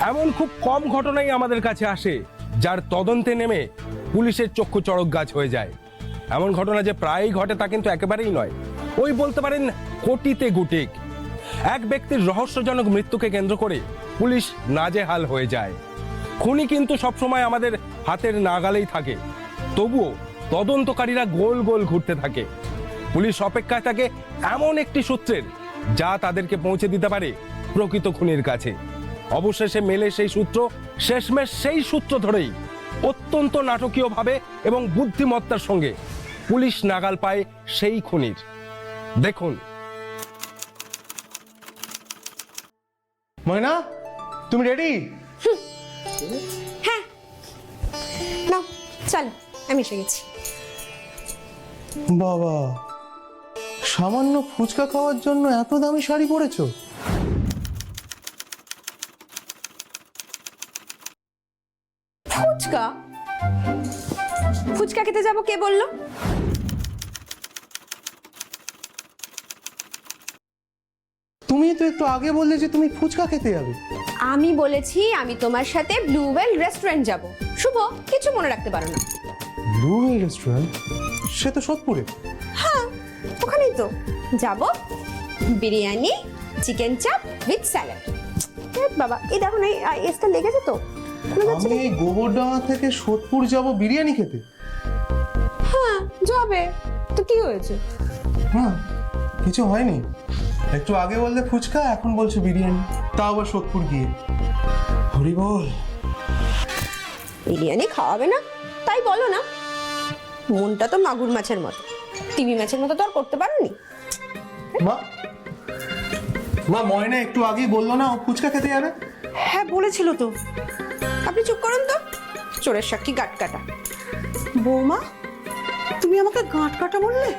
এমন খুব কম ঘটনাই আমাদের কাছে আসে যার তদন্তে নেমে পুলিশের চক্ষু চড়ক গাছ হয়ে যায়। এমন ঘটনা যে প্রায়ই ঘটে তা কিন্তু একেবারেই নয়, ওই বলতে পারেন কোটিতে গুটিক। এক ব্যক্তির রহস্যজনক মৃত্যুকে কেন্দ্র করে পুলিশ নাজেহাল হয়ে যায়। খুনি কিন্তু সবসময় আমাদের হাতের নাগালেই থাকে, তবুও তদন্তকারীরা গোল গোল ঘুরতে থাকে। পুলিশ অপেক্ষায় থাকে এমন একটি সূত্রের যা তাদেরকে পৌঁছে দিতে পারে প্রকৃত খুনির কাছে। অবশেষে মেলে সেই সূত্র, শেষমেশ সেই সূত্র ধরেই অত্যন্ত নাটকীয়ভাবে এবং বুদ্ধিমত্তার সঙ্গে পুলিশ নাগাল পায় সেই খুনির। দেখুন। ময়না, তুমি রেডি? হ্যাঁ, নাও চল, আমি এসে গেছি। বাবা, সামান্য ফুচকা খাওয়ার জন্য এত দামি শাড়ি পরেছো? ফুচকা? ফুচকা খেতে যাবো কে বললো? তুমি তো একটু আগে বললে যে তুমি ফুচকা খেতে যাবে। আমি বলেছি আমি তোমার সাথে ব্লু ওয়েল রেস্টুরেন্ট যাব। শুভ কিছু মনে রাখতে পারো না? Blue whale restaurant? সে তো সোদপুরে। হ্যাঁ, ওখানেই তো যাব। বিরিয়ানি, চিকেন চাপ উইথ স্যালাড। বাবা, এই দেখো না, এসটা লেগেছে তো। আমি এই গোবরডাঙ্গা থেকে সোদপুর যাব বিরিয়ানি খেতে? হ্যাঁ যাবে তো, কি হয়েছে? হ্যাঁ, কিছু হয়নি। একটু আগে বললে ফুচকা, এখন বলছো বিরিয়ানি, তা আবার সোদপুর গিয়ে। হরি বল। বিরিয়ানি খাওয়াবে না তাই বলো না। মনটা তো মাগুর মাছের মতো, টিভি মাছের মতো তো আর করতে পারোনি। মা, মা, ময়না একটু আগেই বললো না ও ফুচকা খেতে যাবে? হ্যাঁ বলেছিল তো। আপনি চুপ করুন তো, চোরের সাক্ষী গাট কাটা। বৌমা, তুমি আমাকে গাঁট কাটা বললে?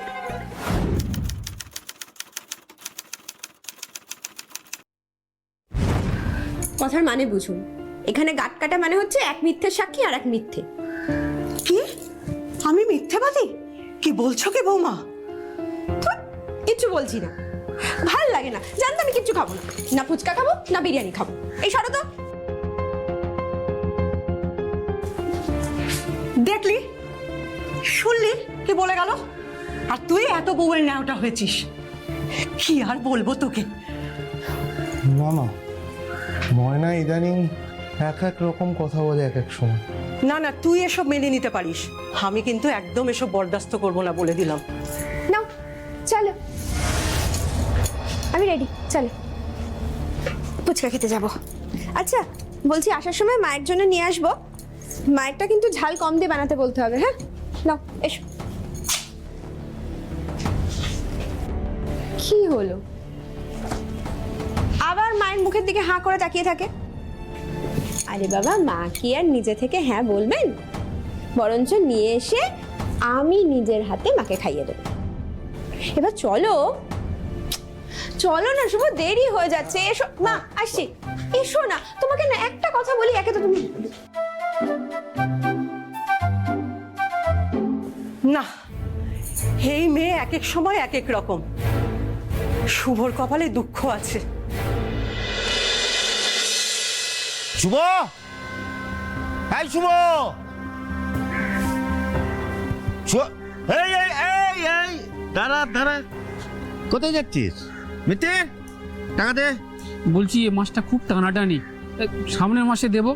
কথার মানে বুঝুন। এখানে গাট কাটা মানে হচ্ছে এক মিথ্যে সাক্ষী আর এক মিথ্যে। কি? আমি মিথ্যেবাদী? কি বলছো কি বৌমা? ধুর, কিচ্ছু বলছি না, ভাল লাগে না। জানতো আমি কিচ্ছু খাবো না, না ফুচকা খাবো না বিরিয়ানি খাবো। এই সরো তো। দেখলি, শুনলি কি বলে গেল? আর তুই এত বউয়ের ন্যাওটা হয়েছিস। কি আর বলবো তোকে। না না, ময়না ইদানিং এক এক রকম কথা বলে এক এক সময়। না না, তুই এসব মেনে নিতে পারিস, আমি কিন্তু একদম এসব বরদাস্ত করবো না বলে দিলাম। নাও চলো, আমি রেডি, চলো ফুচকা খেতে যাব। আচ্ছা বলছি, আসার সময় মায়ের জন্য নিয়ে আসবো। মায়েরটা কিন্তু ঝাল কম দিয়ে বানাতে বলতে হবে। হ্যাঁ নাও, এসো। কি হলো? আবার মায়ের মুখের দিকে হাঁ করে তাকিয়ে থাকে। আরে বাবা, মা কি আর নিজে থেকে হ্যাঁ বলবেন? বরঞ্চ নিয়ে এসে আমি নিজের হাতে মাকে খাইয়ে দেবো। এবার চলো চলো না শুভ, দেরি হয়ে যাচ্ছে। এসো মা, আসছি। এসো না, তোমাকে না একটা কথা বলি, একে তো তুমি। না, এই মেয়ে এক এক সময় এক এক রকম। শুভর কপালে দুঃখ আছে। শুভ, এই শুভ, এই এই এই এই দাঁড়া দাঁড়া, কোথায় যাচ্ছিস? মিতে, টাকা দে। বলছি এই মাসটা খুব টানাটানি, সামনের মাসে দেব।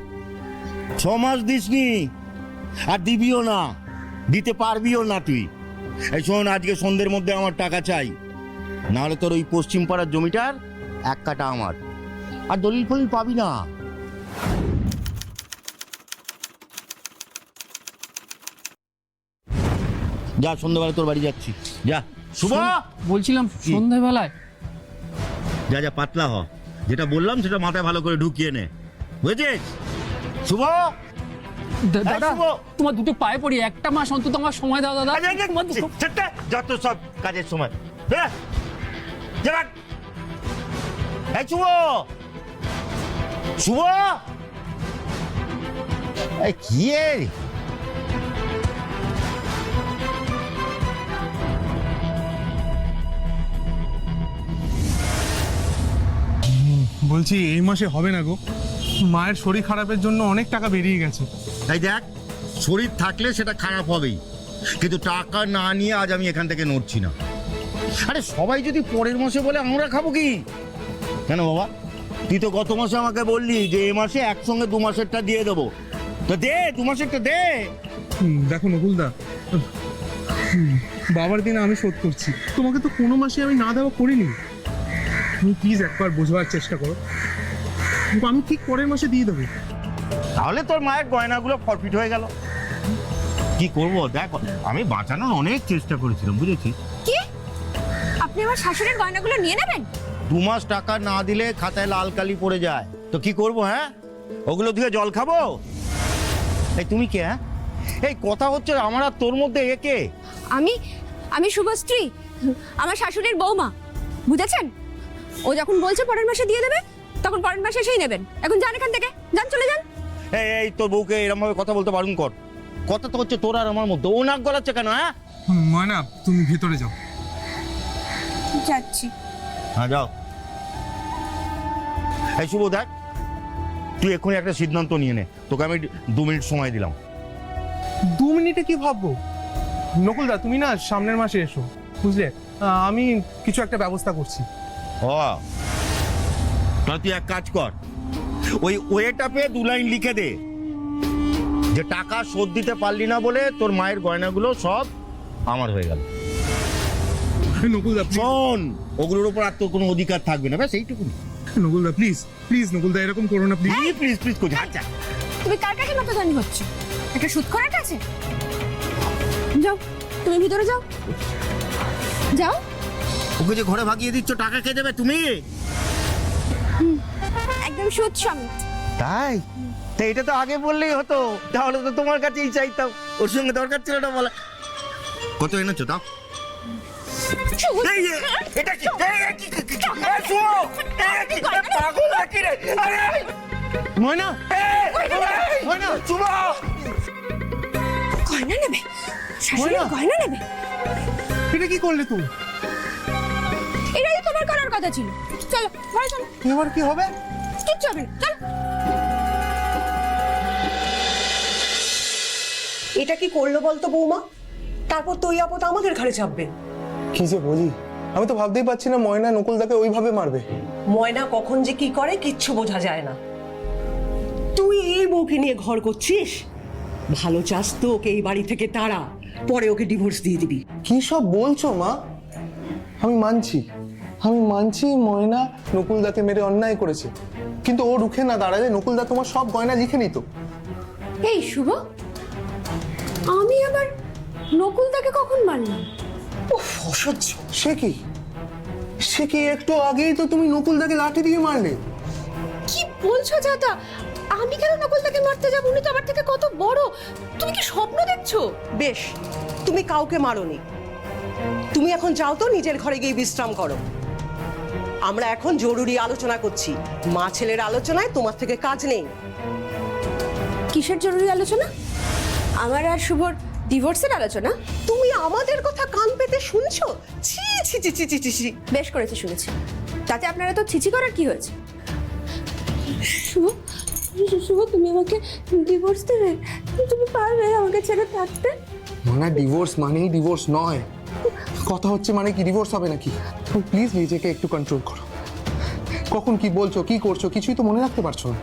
6 মাস দিসনি আর দিবিও না, দিতে পারবিও না তুই। এই শোন, আজকে সন্ধ্যের মধ্যে আমার টাকা চাই, নাহলে তোর ওই পশ্চিম পাড়ার জমিটার 1 কাঠা আমার, আর দলিল ফলিল পাবি না। যা, সন্ধ্যাবেলা তোর বাড়ি যাচ্ছি, যা। শুভ, বলছিলাম সন্ধ্যাবেলায়। যা যা, পাতলা হ, যেটা বললাম সেটা মাথায় ভালো করে ঢুকিয়ে নে, বুঝেছিস? শুভ, দাদা, শুভ। তোমার দুটো পায়ে পড়ি, একটা মাস অন্তত আমার সময় দাও দাদা। যত সব কাজের সময়। শুভ, শুভ, কি বলছি এই মাসে হবে না গো। মায়ের শরীর খারাপের জন্য অনেক টাকা বেরিয়ে গেছে। তাই দেখ, শরীর থাকলে সেটা খারাপ হবেই, কিন্তু টাকা না নিয়ে আজ আমি এখান থেকে নড়ছি না। আরে সবাই যদি পরের মাসে বলে আমরা খাবো কি? কেন বাবা, তুই তো গত মাসে আমাকে বললি যে এ মাসে একসঙ্গে 2 মাসেরটা দিয়ে দেবো, তো দে 2 মাসেরটা দে। দেখো নকুলদা, বাবার দিনে আমি শোধ করছি, তোমাকে তো কোনো মাসে আমি না দেওয়া করিনি। তুমি প্লিজ একবার বোঝবার চেষ্টা করো, আমি ঠিক পরের মাসে দিয়ে দেবো। তাহলে তোর মায়ের গয়নাগুলো ফরফিট হয়ে গেল। কি করব দেখ, আমি বাঁচানোর অনেক চেষ্টা করেছিলাম, বুঝেছিস? কি আপনি আমার শাশুড়ির গয়নাগুলো নিয়ে নেবেন? 2 মাস টাকা না দিলে খাতায় লাল কালি পড়ে যায়, তো কি করব? হ্যাঁ, ওগুলো দিয়ে জল খাবো? এই তুমি কে? হ্যাঁ, এই কথা হচ্ছে আমার আর তোর মধ্যে একে। আমি শুভশ্রী, আমার শাশুড়ির বৌমা, বুঝেছেন? ও যখন বলছে পরের মাসে দিয়ে দেবে, তখন পরের মাসে এসেই নেবেন। এখন যান এখান থেকে, যান, চলে যান। এই তোর বউকে এরকম ভাবে কথা বলতে বারণ কর। কথা তো হচ্ছে তোর আর আমার মধ্যে, ও নাক গলাচ্ছে কেন? হ্যাঁ, ময়না তুমি ভেতরে যাও। যাচ্ছি। হ্যাঁ যাও। এই শুভ দেখ, তুই এক্ষুনি একটা সিদ্ধান্ত নিয়ে নে, তোকে আমি 2 মিনিট সময় দিলাম। 2 মিনিটে কি ভাববো? নকুলদা তুমি না সামনের মাসে এসো, বুঝলে? আমি কিছু একটা ব্যবস্থা করছি। ও, তাহলে তুই এক কাজ কর, ওই ওয়েটা পেয়ে 2 লাইন লিখে দে যে টাকা শোধ দিতে পারলি না বলে তোর মায়ের গয়নাগুলো সব আমার হয়ে গেল। নকুলদা শোন, ওগুলোর উপর আর তোর কোনো অধিকার থাকবে না, ব্যাস এইটুকু। নকুলদা প্লিজ প্লিজ, নকুলদা এরকম করো না প্লিজ। প্লিজ প্লিজ করছি। আচ্ছা, তুমি কার কাছে মতদানি হচ্ছে? একটা সুদখোরের কাছে? যাও, তুমি ভিতরে যাও, যাও। ওকে যে ঘরে ভাগিয়ে দিচ্ছ, টাকা কে দেবে? তুমি। একদম সুদ সমেত। তাই? তা এটা তো আগে বললেই হতো, তাহলে তো তোমার কাছেই চাইতাম, ওর সঙ্গে দরকার ছিল না বলা। কত এনেছো দাও? এই, এটা কি? পাগল নাকি রে? আরে ময়না, ময়না, শুভ! গয়না নেবে? শাশুড়ির ময়না। গয়না নেবে? এটা কি করলে তুমি? এটাই তো তোমার করার কথা ছিল। চলো ঘরে চলো। এবার কি হবে? কিচ্ছু হবে না, চলো। এটা কি করলো বলতো বৌমা? তারপর তুই আপদ আমাদের ঘরে চাপবে। কি যে বলি, আমি তো ভাবতেই পারছি না ময়না নকুলদাকে ওইভাবে মারবে। ময়না কখন যে কি করে কিচ্ছু বোঝা যায় না। তুই এই বউকে নিয়ে ঘর করছিস? ভালো চাস তো ওকে এই বাড়ি থেকে তাড়া, পরে ওকে ডিভোর্স দিয়ে দিবি। কি সব বলছো মা? আমি মানছি ময়না নকুলদাকে মেরে অন্যায় করেছে, কিন্তু ও রুখে না দাঁড়ালে নকুলদা তোমার সব গয়না লিখে নিত। এই শুভ, আমি আবার নকুলদাকে কখন মারলাম? উফ, অসহ্য। সে কি একটু আগেই তো তুমি নকুলদাকে লাঠি দিয়ে মারলে। কি বলছো চাচা? আমি কেন নকুলদাকে মারতে যাব? উনি তো আমার থেকে কত বড়। তুমি কি স্বপ্ন দেখছো? বেশ, তুমি কাউকে মারোনি। তুমি এখন যাও তো, নিজের ঘরে গিয়ে বিশ্রাম করো। আমরা এখন জরুরি আলোচনা করছি। মা ছেলের আলোচনায় তোমার থেকে কাজ নেই। কিসের জরুরি আলোচনা? আমার আর শুভর ডিভোর্সের আলোচনা? তুমি আমাদের কথা কান পেতে শুনছো? ছি ছি ছি ছি ছি ছি ছি। বেশ করেছে, শুনেছি। তাতে আপনারা তো ছিছি করার কি হয়েছে? শুভ, শুভ তুমি আমাকে ডিভোর্স দেবে? তুমি পারবে আমাকে ছেড়ে থাকতে? ময়না ডিভোর্স মানেই ডিভোর্স নয়। কথা হচ্ছে মানে কি ডিভোর্স হবে নাকি? তুমি প্লিজ নিজেকে একটু কন্ট্রোল করো। কখন কি বলছো, কি করছো, কিছুই তো মনে রাখতে পারছো না।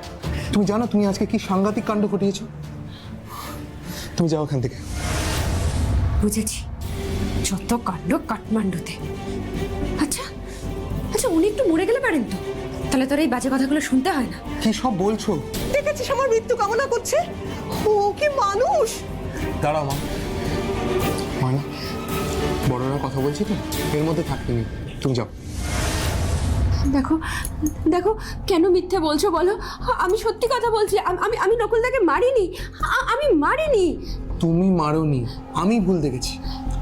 তুমি জানো তুমি আজকে কি সাংঘাতিক কাণ্ড ঘটিয়েছো? তুমি যাও এখান থেকে। বুঝেছি, যত কাণ্ড কাঠমান্ডুতে। আচ্ছা আচ্ছা, উনি একটু মরে গেলে পারেন তো, তাহলে তোর এই বাজে কথাগুলো শুনতে হয় না। কি সব বলছো? দেখেছিস আমার মৃত্যু কামনা করছে? ও কি মানুষ! দাঁড়াও মা। ময়না, বড়রা কথা বলছি তো, এর মধ্যে থাকতে নেই, তুমি যাও। দেখো দেখো, কেন মিথ্যে বলছো বলো? আমি সত্যি কথা বলছি। আমি নকুলদাকে মারিনি। আমি মারিনি। তুমি মারোনি, আমি ভুল দেখেছি।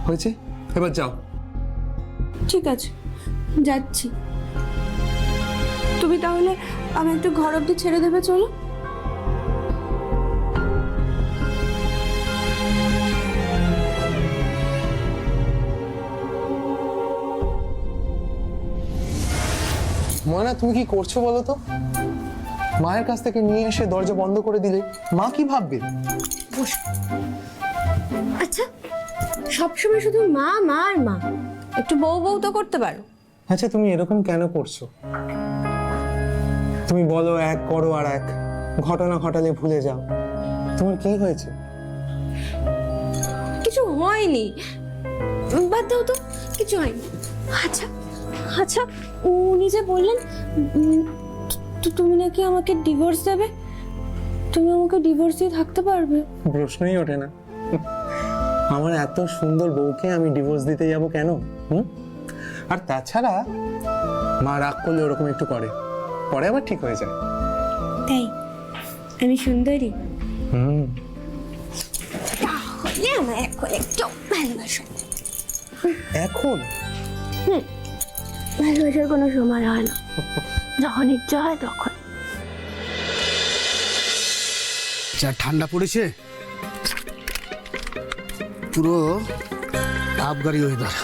হয়েছে, এবার যাও। ঠিক আছে, যাচ্ছি। তুমি তাহলে আমি একটু ঘর অব্দি ছেড়ে দেবে, চলো। ময়না তুমি কি করছো বলো তো? মায়ের কাছ থেকে নিয়ে এসে দরজা বন্ধ করে দিলে মা কি ভাববে? আচ্ছা, সবসময় শুধু মা মা আর মা, একটু বউ বউ তো করতে পারো। আচ্ছা, তুমি এরকম কেন করছো? তুমি বলো এক, করো আর এক, ঘটনা ঘটালে ভুলে যাও। তোমার কি হয়েছে? কিছু হয়নি, বাদ দাও তো, কিছু হয়নি। আচ্ছা আচ্ছা, উনি যে বললেন তুমি নাকি আমাকে ডিভোর্স দেবে, তুমি আমাকে ডিভোর্স দিয়ে থাকতে পারবে? প্রশ্নই ওঠে না। আমার এত সুন্দর বউকে আমি ডিভোর্স দিতে যাব কেন? আর তাছাড়া মা রাগ করলে ওরকম একটু করে, পরে আবার ঠিক হয়ে যায়। তাই আমি সুন্দরী? হুম। তাহলে আমার এখন একটু ভালোবাসো। এখন ভালোবাসার কোনো সময় হয় না, যখন ইচ্ছা হয় তখন। যা ঠান্ডা পড়েছে, পুরো আবগারি ওয়েদার।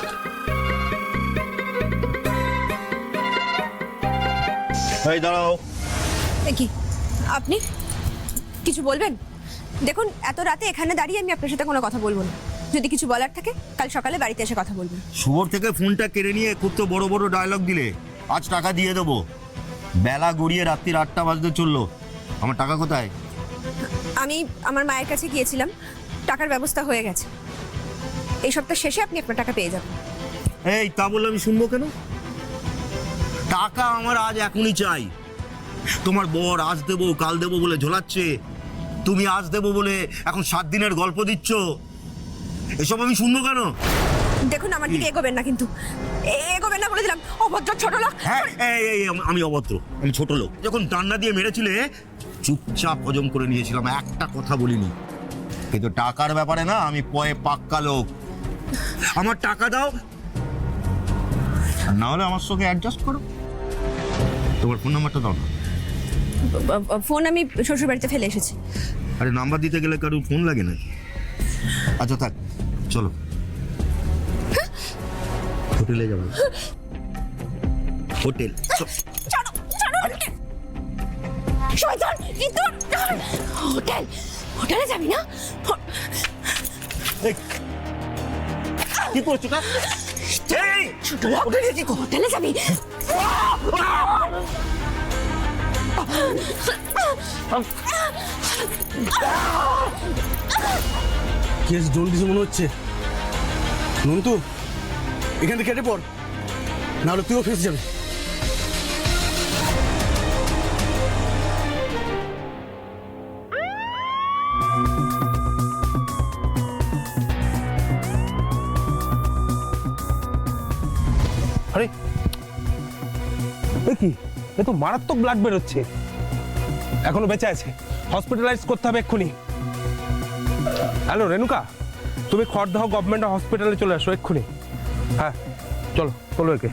এই দাঁড়াও। কি আপনি কিছু বলবেন? দেখুন, এত রাতে এখানে দাঁড়িয়ে আমি আপনার সাথে কোনো কথা বলবো না। যদি কিছু বলার থাকে কাল সকালে বাড়িতে এসে কথা বলবেন। শুভর থেকে ফোনটা কেড়ে নিয়ে খুব তো বড় বড় ডায়লগ দিলে। আজ টাকা দিয়ে দেবো। বেলা গড়িয়ে রাত্রির 8টা বাজতে চললো। আমার টাকা কোথায়? আমি আমার মায়ের কাছে গিয়েছিলাম, টাকার ব্যবস্থা হয়ে গেছে। এই সপ্তাহ শেষে আপনি আপনার টাকা পেয়ে যাবেন। এই তা বললে আমি শুনবো কেন? টাকা আমার আজ এখনই চাই। তোমার বর আজ দেবো কাল দেবো বলে ঝোলাচ্ছে, তুমি আজ দেবো বলে এখন 7 দিনের গল্প দিচ্ছ। এসব আমি শুনবো কেন? দেখুন, আমার দিকে এগোবেন না, কিন্তু এগোবেন না বলে দিলাম। অভদ্র ছোট লোক। হ্যাঁ, আমি অভদ্র, আমি ছোট লোক। যখন ডান্না দিয়ে মেরেছিলে চুপচাপ হজম করে নিয়েছিলাম, একটা কথা বলিনি। কিন্তু টাকার ব্যাপারে না আমি পয়ে পাক্কা লোক। আমার টাকা দাও, আর না হলে আমার সঙ্গে অ্যাডজাস্ট করো। তোমার ফোন নাম্বারটা দাও না। ফোন আমি শ্বশুর বাড়িতে ফেলে এসেছি। আরে নাম্বার দিতে গেলে কারোর ফোন লাগে নাকি? আচ্ছা থাক, চলো হোটেলে যাবো। হোটেল ছাড়ো ছাড়ো, শয়তান ইঁদুর। হোটেল, হোটেলে যাবি না? কি করছো? ছোট লোক, হোটেলে যাবি? কেস জলদিছে মনে হচ্ছে। নন্তু, এখান থেকে কেটে পড়, নাহলে তুইও ফেসে যাবে। আরে এ কি, এ তো মারাত্মক ব্লাড বেরোচ্ছে। এখনো বেঁচে আছে, হসপিটালাইজ করতে হবে এক্ষুনি। হ্যালো রেণুকা, তুমি খড়দহ গভর্নমেন্ট হসপিটালে চলে আসো এক্ষুনি। হ্যাঁ চলো, তোলো একে,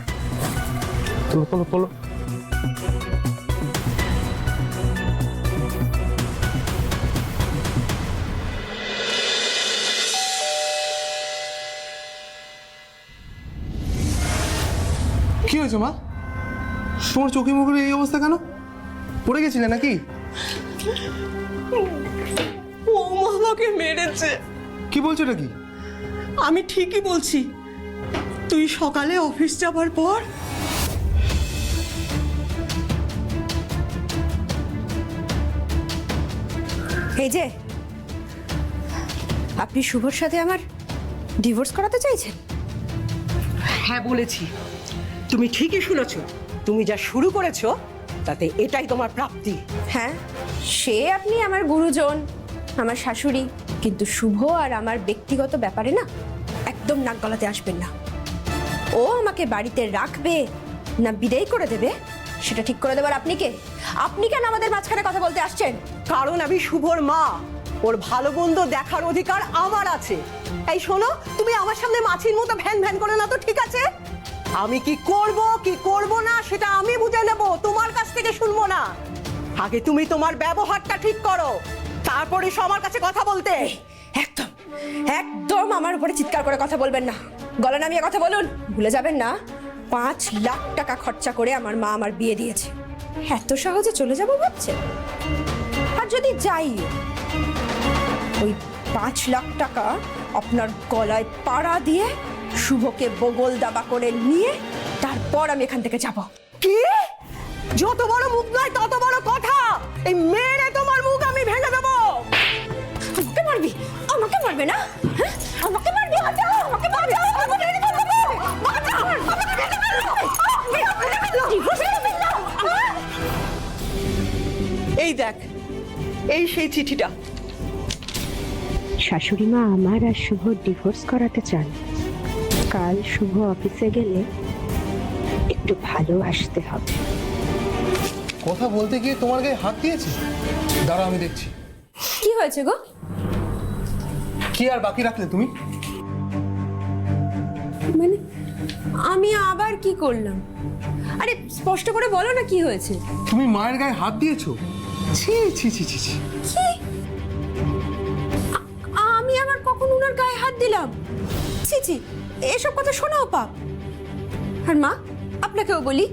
তোলো তোলো তোলো। কি হয়েছে মা? তোমার চোখে মুখের এই অবস্থা কেন? পড়ে গেছিলে নাকি? ও আমাকে মেরেছে। কি বলছো এটা কি? আমি ঠিকই বলছি। তুই সকালে অফিস যাবার পর এই যে, আপনি শুভর সাথে আমার ডিভোর্স করাতে চাইছেন? হ্যাঁ বলেছি। তুমি ঠিকই শুনেছো। তুমি যা শুরু করেছো তাতে এটাই তোমার প্রাপ্তি। হ্যাঁ, সে আপনি আমার গুরুজন, আমার শাশুড়ি, কিন্তু শুভ আর আমার ব্যক্তিগত ব্যাপারে না একদম নাক গলাতে আসবেন না। ও আমাকে বাড়িতে রাখবে না বিদায় করে দেবে, সেটা ঠিক করে দেবার আপনি কে? আপনি কেন আমাদের মাঝখানে কথা বলতে আসছেন? কারণ আমি শুভর মা, ওর ভালো মন্দ দেখার অধিকার আমার আছে। এই শোনো, তুমি আমার সামনে মাছির মতো ভ্যান ভ্যান করে না তো, ঠিক আছে? আমি কি করব না সেটা আমি বুঝে নেব, তোমার কাছ থেকে শুনবো না। আগে তুমি তোমার ব্যবহারটা ঠিক করো, তারপরে সবার কাছে কথা বলতে। একদম একদম আমার উপরে চিৎকার করে কথা বলবেন না। গলা নামিয়ে কথা বলুন। ভুলে যাবেন না 5 লাখ টাকা খরচা করে আমার মা আমার বিয়ে দিয়েছে। এত সহজে চলে যাব ভাবছে? আর যদি যাই, ওই 5 লাখ টাকা আপনার গলায় পাড়া দিয়ে শুভকে বগল দাবা করে নিয়ে তারপর আমি এখান থেকে যাব। কি? যত বড় মুখ নয় তত বড় কথা। এই মেরে তোমার মুখ আমি ভেঙে দেবো। আমাকে মারবি? আমাকে মারবে না? হ্যাঁ? আমাকে মারবি? আমাকে মারবি? আমাকে মেরে ফেলবে? বাঁচাও! আমাকে মেরে ফেললো! মেরে ফেললো! মেরে ফেললো! এই দেখ, এই সেই চিঠিটা। শাশুড়ি মা আমার আর শুভ ডিভোর্স করাতে চান। কাল শুভ অফিসে গেলে একটু ভালো আসতে হবে। কথা বলতে গিয়ে তোমার গায়ে হাত দিয়েছে? দাঁড়াও, আমি দেখছি। কি হয়েছে গো? কি আর বাকি রাখলে তুমি? মানে আমি আবার কি করলাম? আরে স্পষ্ট করে বলো না কি হয়েছে। তুমি মায়ের গায়ে হাত দিয়েছো? ছি ছি ছি ছি ছি। কি? আমি আবার কখন উনার গায়ে হাত দিলাম? ছি ছি, এসব কথা শোনাও পাপ। আর মা, আপনাকেও বলি,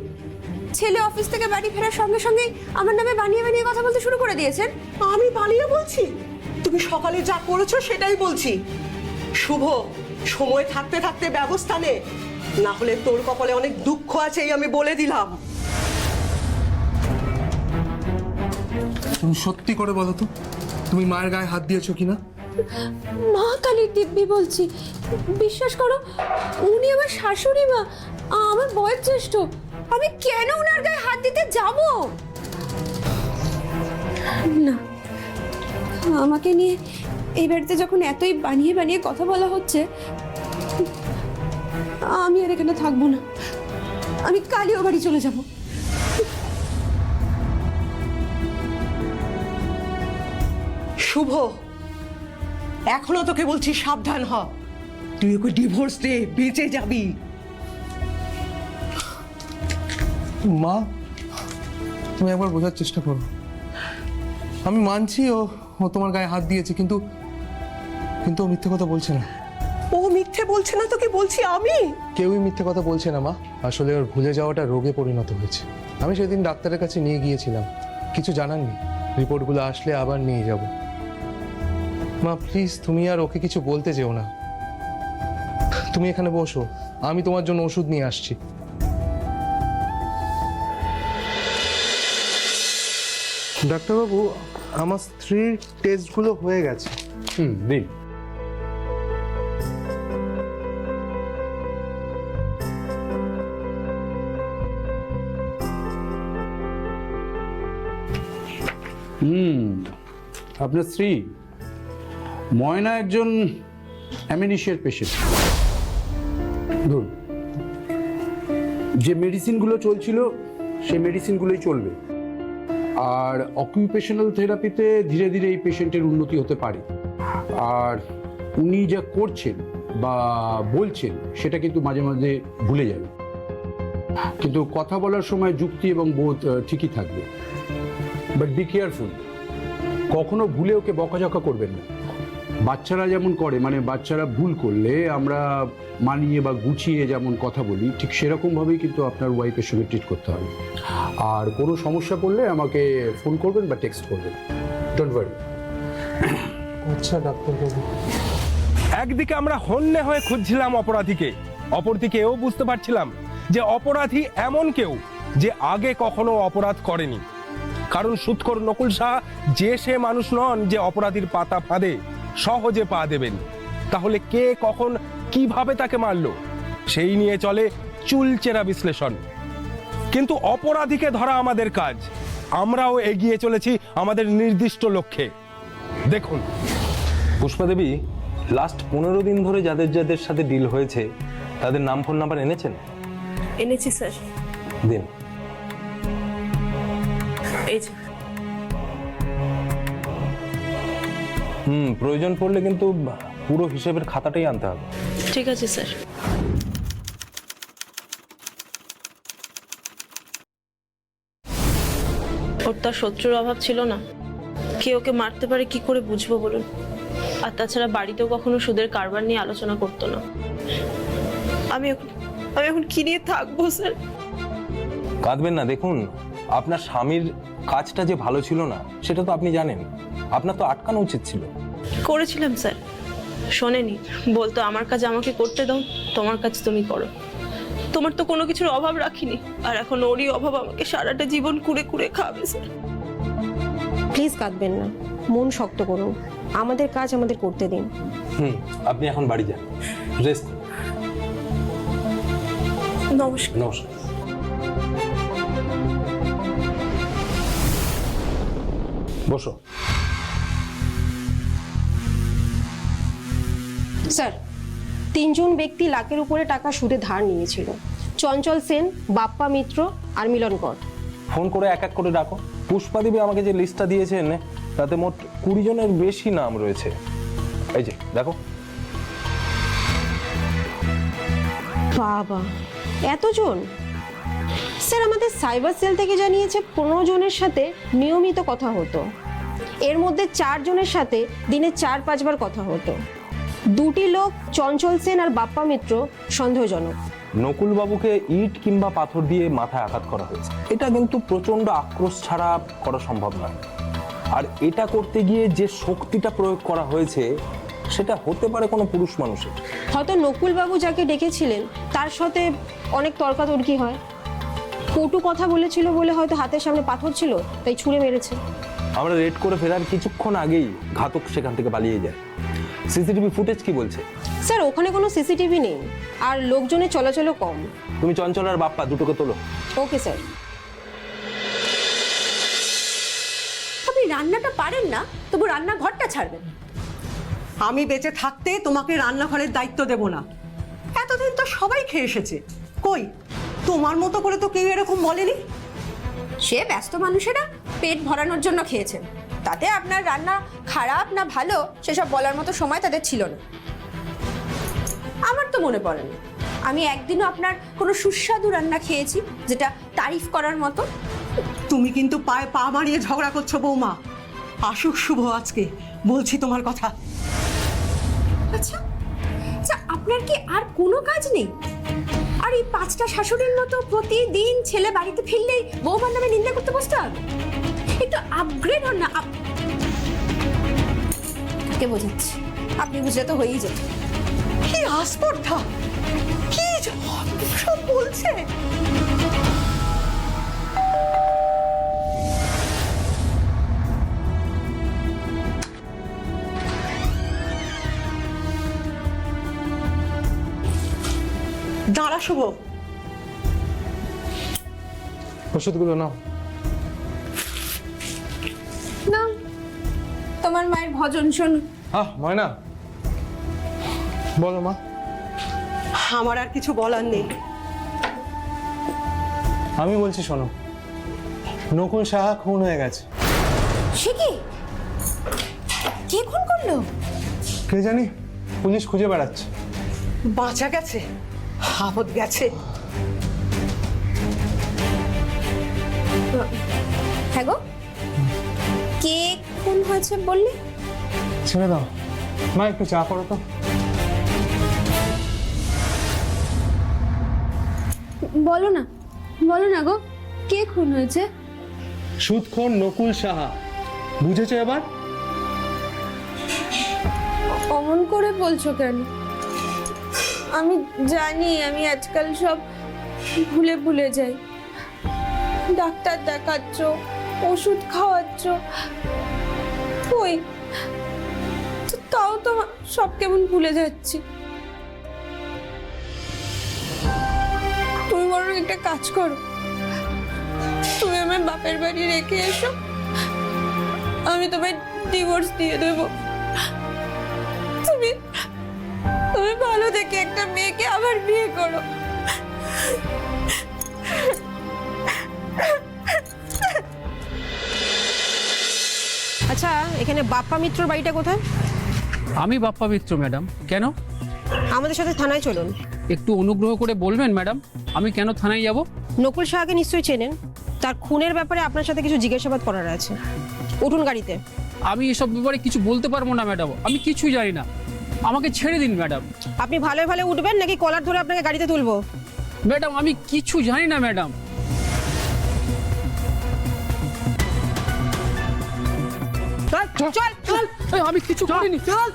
ছেলে অফিস থেকে বাড়ি ফেরার সঙ্গে সঙ্গেই আমার নামে বানিয়ে বানিয়ে কথা বলতে শুরু করে দিয়েছেন। আমি বানিয়ে বলছি? তুমি সকালে যা করেছো সেটাই বলছি। শুভ, সময় থাকতে থাকতে ব্যবস্থা নে, না হলে তোর কপালে অনেক দুঃখ আছে, এই আমি বলে দিলাম। তুমি সত্যি করে বলো তো, তুমি মায়ের গায়ে হাত দিয়েছো কিনা? মা কালীর দিব্যি বলছি, বিশ্বাস করো, উনি আমার শাশুড়ি মা, আমার বয়োজ্যেষ্ঠ। আমি কেন উনার গায়ে হাত দিতে যাব? না, আমাকে নিয়ে এই বাড়িতে যখন এতই বানিয়ে বানিয়ে কথা বলা হচ্ছে, আমি আর এখানে থাকবো না। আমি কালীও বাড়ি চলে যাব। শুভ, এখনো তোকে বলছি সাবধান হ। তুই ওকে ডিভোর্স দে, বেঁচে যাবি। মা, তুমি একবার বোঝার চেষ্টা করো। আমি মানছি ও তোমার গায়ে হাত দিয়েছে, কিন্তু কিন্তু ও মিথ্যে কথা বলছে না। ও মিথ্যে বলছে না তো কি বলছি আমি? কেউই মিথ্যে কথা বলছে না মা। আসলে ওর ভুলে যাওয়াটা রোগে পরিণত হয়েছে। আমি সেদিন ডাক্তারের কাছে নিয়ে গিয়েছিলাম, কিছু জানাননি। রিপোর্টগুলো আসলে আবার নিয়ে যাব। মা প্লিজ, তুমি আর ওকে কিছু বলতে যেও না। তুমি এখানে বসো, আমি তোমার জন্য ওষুধ নিয়ে আসছি। ডাক্তারবাবু, আমার স্ত্রীর টেস্টগুলো হয়ে গেছে। দিন। আপনার স্ত্রী ময়না একজন অ্যামেনিশিয়ার পেশেন্ট। ধরুন, যে মেডিসিনগুলো চলছিল সেই মেডিসিনগুলোই চলবে, আর অকুপেশনাল থেরাপিতে ধীরে ধীরে এই পেশেন্টের উন্নতি হতে পারে। আর উনি যা করছেন বা বলছেন সেটা কিন্তু মাঝে মাঝে ভুলে যাবে, কিন্তু কথা বলার সময় যুক্তি এবং বোধ ঠিকই থাকবে। বাট বি কেয়ারফুল, কখনো ভুলে ওকে বকাঝকা করবেন না। বাচ্চারা যেমন করে, মানে বাচ্চারা ভুল করলে আমরা মানিয়ে বা গুছিয়ে যেমন কথা বলি, ঠিক সেরকমভাবেই কিন্তু আপনার ওয়াইফের সঙ্গে ট্রিট করতে হবে। আর কোনো সমস্যা পড়লে আমাকে ফোন করবেন বা টেক্সট করবেন, ডোন্ট ওয়ারি। আচ্ছা ডাক্তারবাবু। একদিকে আমরা হন্যে হয়ে খুঁজছিলাম অপরাধীকে, অপরদিকে এও বুঝতে পারছিলাম যে অপরাধী এমন কেউ যে আগে কখনো অপরাধ করেনি। কারণ সুৎখোর নকুল শাহ যে সে মানুষ নন যে অপরাধীর পাতা ফাঁদে সহজে পা দেবেন। তাহলে কে কখন কিভাবে তাকে মারলো সেই নিয়ে চলে চুলচেরা বিশ্লেষণ। কিন্তু অপরাধীকে ধরা আমাদের কাজ, আমরাও এগিয়ে চলেছি আমাদের নির্দিষ্ট লক্ষ্যে। দেখুন পুষ্পা দেবী, লাস্ট 15 দিন ধরে যাদের যাদের সাথে ডিল হয়েছে তাদের নাম ফোন নাম্বার এনেছেন? এনেছি স্যার। দিন। এই যে। প্রয়োজন পড়লে কিন্তু পুরো হিসেবের খাতাটাই আনতে হবে। ঠিক আছে স্যার। ওর তার শত্রুর অভাব ছিল না, কে ওকে মারতে পারে কি করে বুঝবো বলুন? আর তাছাড়া বাড়িতেও কখনো সুদের কারবার নিয়ে আলোচনা করতো না। আমি এখন কি নিয়ে থাকবো স্যার? কাঁদবেন না, দেখুন আপনার স্বামীর কাজটা যে ভালো ছিল না সেটা তো আপনি জানেন। আপনার তো আটকানো উচিত ছিল। করেছিলাম স্যার, শোনেনি, বলতো আমার কাজ আমাকে করতে দাও, তোমার কাজ তুমি করো। তোমার তো কোনো কিছুর অভাব রাখিনি, আর এখন ওরই অভাব আমাকে সারাটা জীবন কুড়ে কুড়ে খাবে স্যার। প্লিজ কাঁদবেন না, মন শক্ত করুন, আমাদের কাজ আমাদের করতে দিন। আপনি এখন বাড়ি যান, রেস্ট। নমস্কার। নমস্কার। বসো। স্যার, 3 জন ব্যক্তি লাখের উপরে টাকা সুদে ধার নিয়েছিল। চঞ্চল সেন, বাপ্পা মিত্র আর মিলন কর। ফোন করে এক এক করে ডাকো। পুষ্পা দেবী আমাকে যে লিস্টটা দিয়েছেন তাতে মোট 20 জনের বেশি নাম রয়েছে। এই যে দেখো। বাবা, এতজন! স্যার, আমাদের সাইবার সেল থেকে জানিয়েছে 15 জনের সাথে নিয়মিত কথা হতো। এর মধ্যে 4 জনের সাথে দিনে 4-5 বার কথা হতো। 2টি লোক, চঞ্চল সেন আর বাপ্পা মিত্র, সন্দেহজনক। নকুল বাবুকে ইট কিংবা পাথর দিয়ে মাথায় আঘাত করা হয়েছে। এটা কিন্তু প্রচন্ড আক্রোশ ছাড়া করা সম্ভব নয়। আর এটা করতে গিয়ে যে শক্তিটা প্রয়োগ করা হয়েছে সেটা হতে পারে কোনো পুরুষ মানুষের। হয়তো নকুল বাবু যাকে ডেকেছিলেন তার সাথে অনেক তর্কাতর্কি হয়, কটু কথা বলেছিল বলে হয়তো হাতের সামনে পাথর ছিল, তাই ছুঁড়ে মেরেছে। আমরা রেড করে ফেরার কিছুক্ষণ আগেই ঘাতক সেখান থেকে পালিয়ে যায়। সিসিটিভি ফুটেজ কি বলছে? স্যার, ওখানে কোনো সিসিটিভি নেই, আর লোকজনের চলাচলও কম। তুমি চঞ্চল আর বাপ্পা দুটোকে তোলো। Okay sir. আপনি রান্নাটা পারেন না, তবু রান্নাঘরটা ছাড়বেন। আমি বেঁচে থাকতে তোমাকে রান্নাঘরের দায়িত্ব দেব না। এতদিন তো সবাই খেয়ে এসেছে, কই তোমার মতো করে তো কেউ এরকম বলেনি। সে ব্যস্ত মানুষেরা পেট ভরানোর জন্য খেয়েছেন, তাতে আপনার রান্না খারাপ না ভালো সেসব বলার মতো সময় তাদের ছিল না। আমার তো মনে পড়ে না আমি একদিনও আপনার কোনো সুস্বাদু রান্না খেয়েছি যেটা তারিফ করার মতো। তুমি কিন্তু পায়ে পা মারিয়ে ঝগড়া করছো বৌমা। আসুক শুভ আজকে, বলছি তোমার কথা। আচ্ছা আচ্ছা, আপনার কি আর কোনো কাজ নেই? আর এই 5টা শাশুড়ির মতো প্রতিদিন ছেলে বাড়িতে ফিরলেই বৌমার নামে নিন্দা করতে বসতে হবে? একটু আপগ্রেড হন না। কে বোঝাচ্ছি, আপনি বুঝলে তো হয়েই যেত। কি আস্পর্ধা, কি সব বলছে। দাঁড়া শুভ, ওষুধগুলো নাও। না, তোমার মায়ের ভজন শোন। ময়না, বলো মা। আমার আর কিছু বলার নেই। আমি বলছি শোনো, নকুল সাহা খুন হয়ে গেছে। সে কি? কে খুন করলো? কে জানি, পুলিশ খুঁজে বেড়াচ্ছে। বাঁচা গেছে, আপদ গেছে। হ্যাঁ গো, কে খুন হয়েছে বললে? ছেড়ে দাও মা, একটু চা করো তো। বলো না, বলো না গো, কে খুন হয়েছে? সুদখোর নকুল সাহা, বুঝেছো এবার? অমন করে বলছো কেন? আমি জানি আমি আজকাল সব ভুলে ভুলে যাই। ডাক্তার দেখাচ্ছ, ওষুধ খাওয়াচ্ছ, কই তাও তো সব কেমন ভুলে যাচ্ছি। তুমি বরং একটা কাজ করো, তুমি আমার বাপের বাড়ি রেখে এসো, আমি তোমায় ডিভোর্স দিয়ে দেবো। তুমি তুমি ভালো দেখে একটা মেয়েকে আবার বিয়ে করো। আচ্ছা, এখানে বাপ্পা মিত্রর বাড়িটা কোথায়? আমি বাপ্পা মিত্র ম্যাডাম। কেন? আমাদের সাথে থানায় চলুন। একটু অনুগ্রহ করে বলবেন ম্যাডাম, আমি কেন থানায় যাব? নকুল সাহাকে নিশ্চয়ই চেনেন, তার খুনের ব্যাপারে আপনার সাথে কিছু জিজ্ঞাসাবাদ করার আছে। উঠুন গাড়িতে। আমি এসব ব্যাপারে কিছু বলতে পারবো না ম্যাডাম, আমি কিছুই জানি না, আমাকে ছেড়ে দিন ম্যাডাম। আপনি ভালো ভালো উঠবেন নাকি কলার ধরে আপনাকে গাড়িতে তুলবো? ম্যাডাম আমি কিছু জানি না ম্যাডাম। চল চল চল এই, আমি কিছু করিনি। চল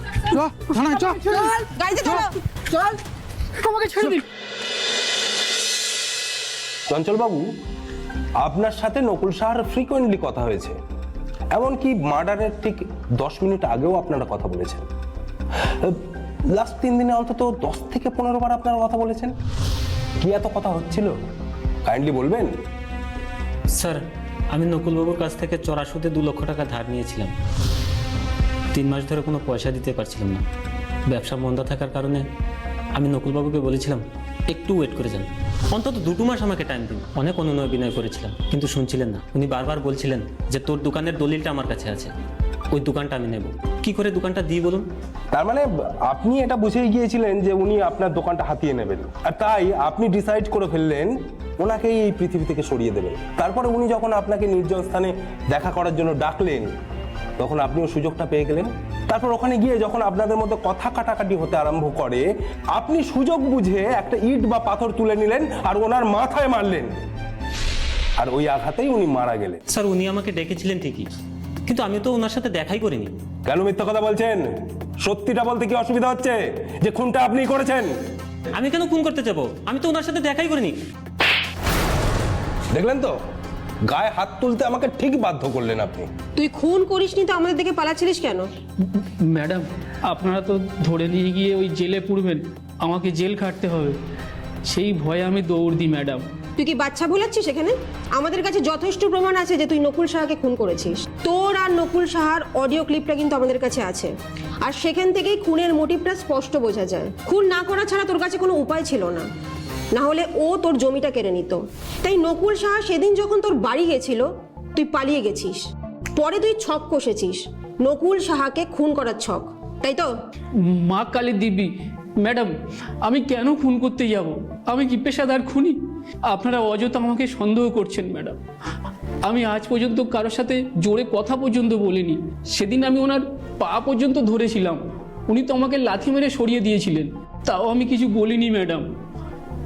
থানায় চল। চল গাড়িতে চলো চল আমাকে ছেড়ে দিন। চঞ্চলবাবু, আপনার সাথে নকুল সাহার ফ্রিকোয়েন্টলি কথা হয়েছে, এমনকি মার্ডারের ঠিক 10 মিনিট আগেও আপনারা কথা বলেছেন। লাস্ট 3 দিনে অন্তত 10 থেকে 15 বার আপনারা কথা বলেছেন। কি এত কথা হচ্ছিল কাইন্ডলি বলবেন? স্যার, আমি নকুলবাবুর কাছ থেকে চড়া সুদে 2 লক্ষ টাকা ধার নিয়েছিলাম। 3 মাস ধরে কোনো পয়সা দিতে পারছিলাম না। ব্যবসা মন্দা থাকার কারণে আমি নকুলবাবুকে বলেছিলাম একটু ওয়েট করে যান, অন্তত 2 মাস আমাকে টাইম দিন। অনেক অনুনয় বিনয় করেছিলাম, কিন্তু শুনছিলেন না। উনি বারবার বলছিলেন যে তোর দোকানের দলিলটা আমার কাছে আছে, ওই দোকানটা আমি নেব। কি করে দোকানটা দিই বলুন? তার মানে আপনি এটা বুঝেই গিয়েছিলেন যে উনি আপনার দোকানটা হাতিয়ে নেবেন, আর তাই আপনি ডিসাইড করে ফেললেন ওনাকেই এই পৃথিবী থেকে সরিয়ে দেবেন। তারপরে উনি যখন আপনাকে নির্জন স্থানে দেখা করার জন্য ডাকলেন, তখন আপনিও সুযোগটা পেয়ে গেলেন। তারপর ওখানে গিয়ে যখন আপনাদের মধ্যে কথা কাটাকাটি হতে আরম্ভ করে, আপনি সুযোগ বুঝে একটা ইট বা পাথর তুলে নিলেন আর ওনার মাথায় মারলেন, আর ওই আঘাতেই উনি মারা গেলেন। স্যার, উনি আমাকে ডেকেছিলেন ঠিকই, কিন্তু আমি তো ওনার সাথে দেখাই করিনি। কেন মিথ্যা কথা বলছেন? সত্যিটা বলতে কি অসুবিধা হচ্ছে যে খুনটা আপনিই করেছেন? আমি কেন খুন করতে যাব? আমি তো ওনার সাথে দেখাই করিনি। দেখলেন তো, গায়ে হাত তুলতে আমাকে ঠিক বাধ্য করলেন আপনি। তুই খুন করিসনি তো আমাদের দিকে পালাচ্ছিলিস কেন? ম্যাডাম, আপনারা তো ধরে নিয়ে গিয়ে ওই জেলে পুরবেন, আমাকে জেল খাটতে হবে, সেই ভয়ে আমি দৌড় দিই ম্যাডাম। তুই কি বাচ্চা ভুলাচ্ছিস এখানে? আমাদের কাছে যথেষ্ট প্রমাণ আছে যে তুই নকুল সাহাকে খুন করেছিস। তোর আর নকুল সাহার অডিও ক্লিপটা কিন্তু আমাদের কাছে আছে, আর সেখান থেকেই খুনের মোটিভটা স্পষ্ট বোঝা যায়। খুন না করা ছাড়া তোর কাছে কোনো উপায় ছিল না, না হলে ও তোর জমিটা কেড়ে নিত। তাই নকুল সাহা সেদিন যখন তোর বাড়ি গেছিল, তুই পালিয়ে গেছিস। পরে তুই ছক কষেছিস, নকুল সাহাকে খুন করার ছক, তাই তো? মা কালী দিব্যি, ম্যাডাম আমি কেন খুন করতে যাব? আমি কি পেশাদার খুনি? আপনারা অযথা আমাকে সন্দেহ করছেন ম্যাডাম। আমি আজ পর্যন্ত কারোর সাথে জোরে কথা পর্যন্ত বলিনি। সেদিন আমি ওনার পা পর্যন্ত ধরেছিলাম, উনি তো আমাকে লাথি মেরে সরিয়ে দিয়েছিলেন, তাও আমি কিছু বলিনি ম্যাডাম।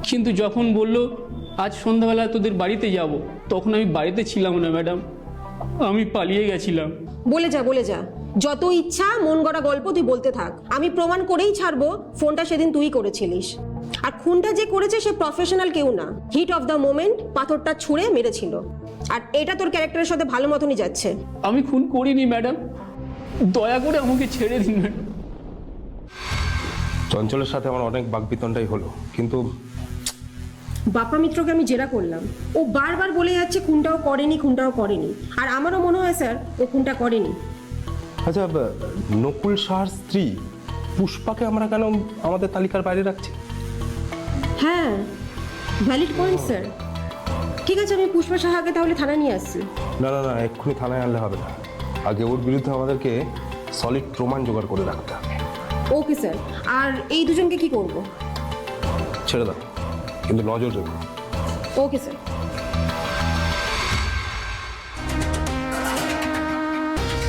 কিন্তু যখন বলল আজ সন্ধ্যাবেলা তোদের বাড়িতে যাব, তখন আমি বাড়িতে ছিলাম না ম্যাডাম, আমি পালিয়ে গেছিলাম। বলে যা বলে যা, যত ইচ্ছা মন গড়া গল্প তুই বলতে থাক। আমি প্রমাণ করেই ছাড়বো ফোনটা সেদিন তুই করেছিলিস, আর খুনটা যে করেছে সে প্রফেশনাল কেউ না, হিট অফ দ্য মোমেন্ট পাথরটা ছুঁড়ে মেরেছিল, আর এটা তোর ক্যারেক্টারের সাথে ভালো মতনই যাচ্ছে। আমি খুন করিনি ম্যাডাম, দয়া করে আমাকে ছেড়ে দিন ম্যাডাম। চঞ্চলের সাথে আমার অনেক বাকবিতণ্ডাই হলো, কিন্তু বাপ্পা মিত্রকে আমি জেরা করলাম, ও বারবার বলে যাচ্ছে খুনটাও করেনি, খুনটাও করেনি, আর আমারও মনে হয় স্যার ও খুনটা করেনি। আচ্ছা, নকুল সাহার স্ত্রী পুষ্পাকে আমরা কেন আমাদের তালিকার বাইরে রাখছি? হ্যাঁ, ভ্যালিড পয়েন্ট স্যার। ঠিক আছে, আমি পুষ্পা সাহাকে তাহলে থানায় নিয়ে আসছি। না না না, এক্ষুনি থানায় আনলে হবে না, আগে ওর বিরুদ্ধে আমাদেরকে সলিড প্রমাণ জোগাড় করে রাখতে হবে। Okay sir. আর এই দুজনকে কি করব? ছেড়ে দাও, কিন্তু নজর রেখো। Okay sir.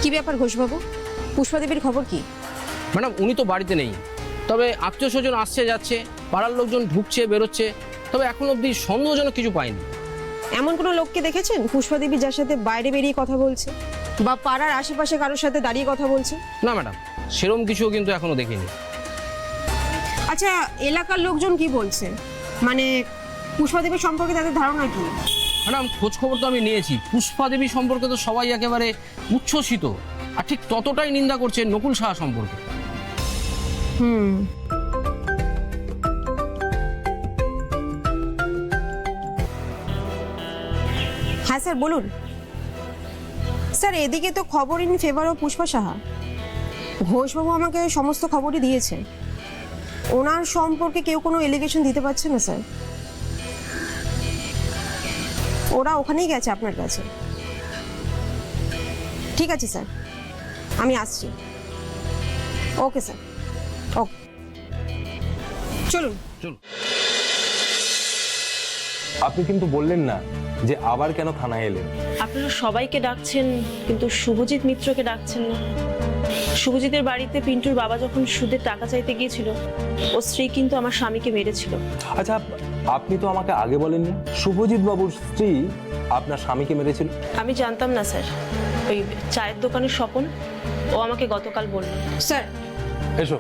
কি ব্যাপার ঘোষবাবু, পুষ্পাদেবীর খবর কি? ম্যাডাম, উনি তো বাড়িতে নেই, তবে আত্মীয় স্বজন আসছে যাচ্ছে, পাড়ার লোকজন ঢুকছে বেরোচ্ছে, তবে এখন অবধি সন্দেহজনক কিছু পাইনি। এমন কোনো লোককে দেখেছেন পুষ্পাদেবী যার সাথে বাইরে বেরিয়ে কথা বলছে, বা পাড়ার আশেপাশে কারোর সাথে দাঁড়িয়ে কথা বলছে? না ম্যাডাম, সেরকম কিছুও কিন্তু এখনো দেখিনি। আচ্ছা, এলাকার লোকজন কি বলছে, মানে পুষ্পাদেবী সম্পর্কে তাদের ধারণা কি? ম্যাডাম, খোঁজ খবর তো আমি নিয়েছি, পুষ্পা দেবী সম্পর্কে তো সবাই একেবারে উচ্ছ্বসিত, আর ঠিক ততটাই নিন্দা করছে নকুল সাহা সম্পর্কে। হ্যাঁ স্যার বলুন। স্যার এদিকে তো খবর in favour of Pushpa Saha. ঘোষবাবু আমাকে সমস্ত খবরই দিয়েছে, ওনার সম্পর্কে কেউ কোনো এলিগেশন দিতে পারছে না স্যার। ওরা ওখানেই গেছে আপনার কাছে। ঠিক আছে স্যার, আমি আসছি। ওকে স্যার, ওকে, চলুন। আপনি কিন্তু বললেন না যে আবার কেন থানায় এলেন। আপনারা সবাইকে ডাকছেন, কিন্তু শুভজিৎ মিত্রকে ডাকছেন না। শুভজিতের বাড়িতে পিন্টুর বাবা যখন সুদের টাকা চাইতে গিয়েছিল, ও স্ত্রী কিন্তু আমার স্বামীকে মেরেছিল। আচ্ছা, আপনি তো আমাকে আগে বলেননি শুভজিৎ বাবুর স্ত্রী আপনার স্বামীকে মেরেছিল? আমি জানতাম না স্যার, ওই চায়ের দোকানের স্বপন, ও আমাকে গতকাল বলল। স্যার এসো।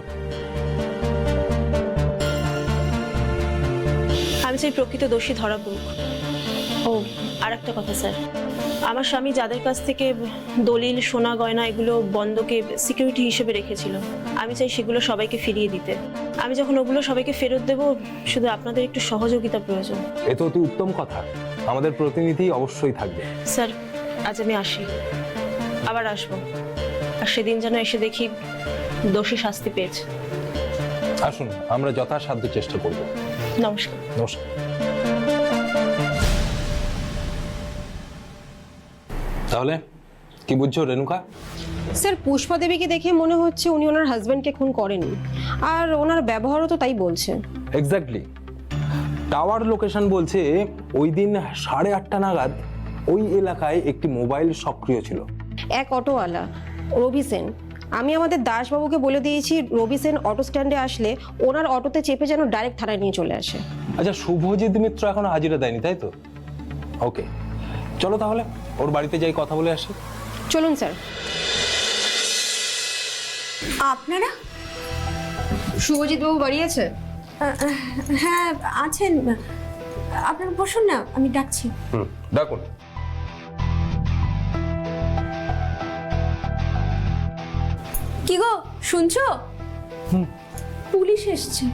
আমি চাই প্রকৃত দোষী ধরা পড়ুক। ও আর একটা কথা স্যার, আমার স্বামী যাদের কাছ থেকে দলিল, সোনা গয়না এগুলো বন্ধকে সিকিউরিটি হিসেবে রেখেছিল, আমি চাই সেগুলো সবাইকে ফিরিয়ে দিতে। আমি যখন ওগুলো সবাইকে ফেরত দেব, শুধু আপনাদের একটু সহযোগিতা প্রয়োজন। এ তো অতি উত্তম কথা, আমাদের প্রতিনিধি অবশ্যই থাকবে। স্যার আজ আমি আসি, আবার আসবো, আর সেদিন যেন এসে দেখি দোষী শাস্তি পেয়েছে। আসুন, আমরা যথাসাধ্য চেষ্টা করব। নমস্কার। নমস্কার। তাহলে কি বুঝছো রেণুকা? স্যার পুষ্পা দেবীকে দেখে মনে হচ্ছে উনি ওনার হাজবেন্ডকে খুন করেননি, আর ওনার ব্যবহারও তো তাই বলছে। এক্স্যাক্টলি। টাওয়ার লোকেশন বলছে ওই দিন 8:30 নাগাদ ওই এলাকায় একটি মোবাইল সক্রিয় ছিল। এক অটোওয়ালা রবি সেন, আমি আমাদের দাসবাবুকে বলে দিয়েছি রবি সেন অটো স্ট্যান্ডে আসলে ওনার অটোতে চেপে যেন ডাইরেক্ট থানায় নিয়ে চলে আসে। আচ্ছা, শুভজিৎ মিত্র এখনো হাজিরা দেয়নি, তাই তো? ওকে, চলো তাহলে ওর বাড়িতে যাই, কথা বলে আসি। চলুন স্যার। আপনারা? শুভজিৎ বাবু বাড়ি আছে? হ্যাঁ আছেন, আপনারা বসুন না, আমি ডাকছি। ডাকুন। কি গো, শুনছো? পুলিশ এসছে।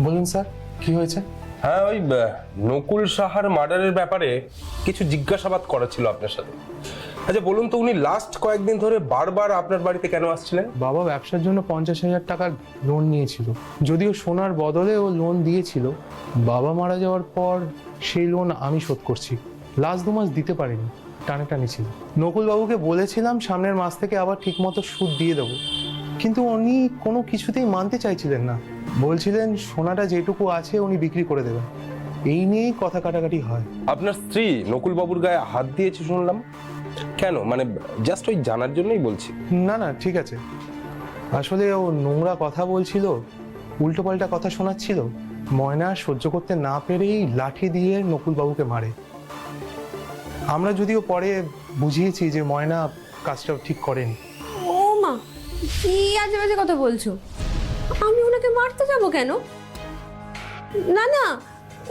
বলুন স্যার, কি হয়েছে? হ্যাঁ, ওই নকুল সাহার মার্ডারের ব্যাপারে কিছু জিজ্ঞাসাবাদ করা ছিল আপনার সাথে। আচ্ছা বলুন তো, উনি লাস্ট কয়েকদিন ধরে বারবার আপনার বাড়িতে কেন আসছিলেন? বাবা ব্যবসার জন্য 50,000 টাকার লোন নিয়েছিল, যদিও সোনার বদলে ও লোন দিয়েছিল। বাবা মারা যাওয়ার পর সেই লোন আমি শোধ করছি। লাস্ট 2 মাস দিতে পারিনি, টানাটানি ছিল। নকুলবাবুকে বলেছিলাম সামনের মাস থেকে আবার ঠিকমতো সুদ দিয়ে দেবো, কিন্তু উনি কোনো কিছুতেই মানতে চাইছিলেন না। বলছিলেন সোনাটা যেটুকু আছে উনি বিক্রি করে দেবেন। এই নিয়েই কথা কাটাকাটি হয়। আপনার স্ত্রী নকুল বাবুর গায়ে হাত দিয়েছে শুনলাম, কেন? মানে জাস্ট ওই জানার জন্যই বলছি। না না, ঠিক আছে। আসলে ও নোংরা কথা বলছিল, উল্টোপাল্টা কথা শোনাচ্ছিল। ময়না সহ্য করতে না পেরেই লাঠি দিয়ে নকুলবাবুকে মারে। আমরা যদিও পরে বুঝিয়েছি যে ময়না কাজটা ঠিক করেনি। ও মা, কি আজে বাজে কথা বলছো? আমি ওনাকে মারতে যাব কেন? না না,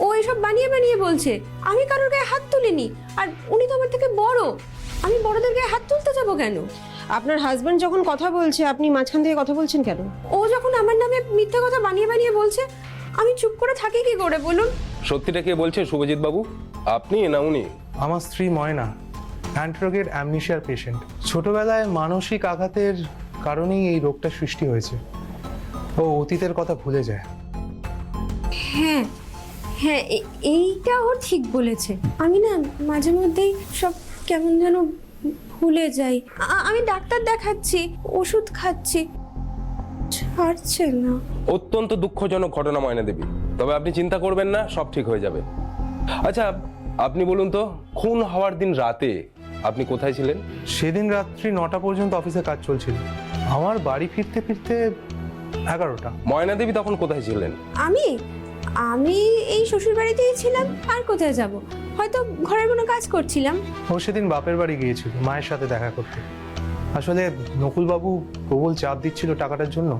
ও এসব বানিয়ে বানিয়ে বলছে। আমি কারোর গায়ে হাত তুলিনি, আর উনি তো আমার থেকে বড়, আমি বড়দের গায়ে হাত তুলতে যাব কেন? আপনার হাজবেন্ড যখন কথা বলছে আপনি মাঝখান থেকে কথা বলছেন কেন? ও যখন আমার নামে মিথ্যা কথা বানিয়ে বানিয়ে বলছে, আমি চুপ করে থাকি কি করে বলুন? সত্যিটা কে বলছে শুভজিৎ বাবু, আপনি না উনি? আমার স্ত্রী ময়না অ্যান্ট্রোগেট অ্যামনিশিয়ার পেশেন্ট। ছোটবেলায় মানসিক আঘাতের কারণেই এই রোগটা সৃষ্টি হয়েছে। ও অতীতের কথা ভুলে যায়। হ্যাঁ হ্যাঁ, এইটা ও ঠিক বলেছে। আমি না মাঝে মধ্যেই সব কেমন যেন ভুলে যাই। আমি ডাক্তার দেখাচ্ছি, ওষুধ খাচ্ছি, ছাড়ছে না। অত্যন্ত দুঃখজনক ঘটনা ময়না দেবী, তবে আপনি চিন্তা করবেন না, সব ঠিক হয়ে যাবে। আচ্ছা আপনি বলুন তো, খুন হওয়ার দিন রাতে আপনি কোথায় ছিলেন? সেদিন রাত্রি 9টা পর্যন্ত অফিসে কাজ চলছিল। আমার বাড়ি ফিরতে ফিরতে 11টা। ময়না দেবী তখন কোথায় ছিলেন? আমি আমি এই শ্বশুর বাড়িতেই ছিলাম, আর কোথায় যাব? হয়তো ঘরের কোনো কাজ করছিলাম। ও সেদিন বাপের বাড়ি গিয়েছিল মায়ের সাথে দেখা করতে। আসলে নকুলবাবু প্রবল চাপ দিচ্ছিল টাকাটার জন্য,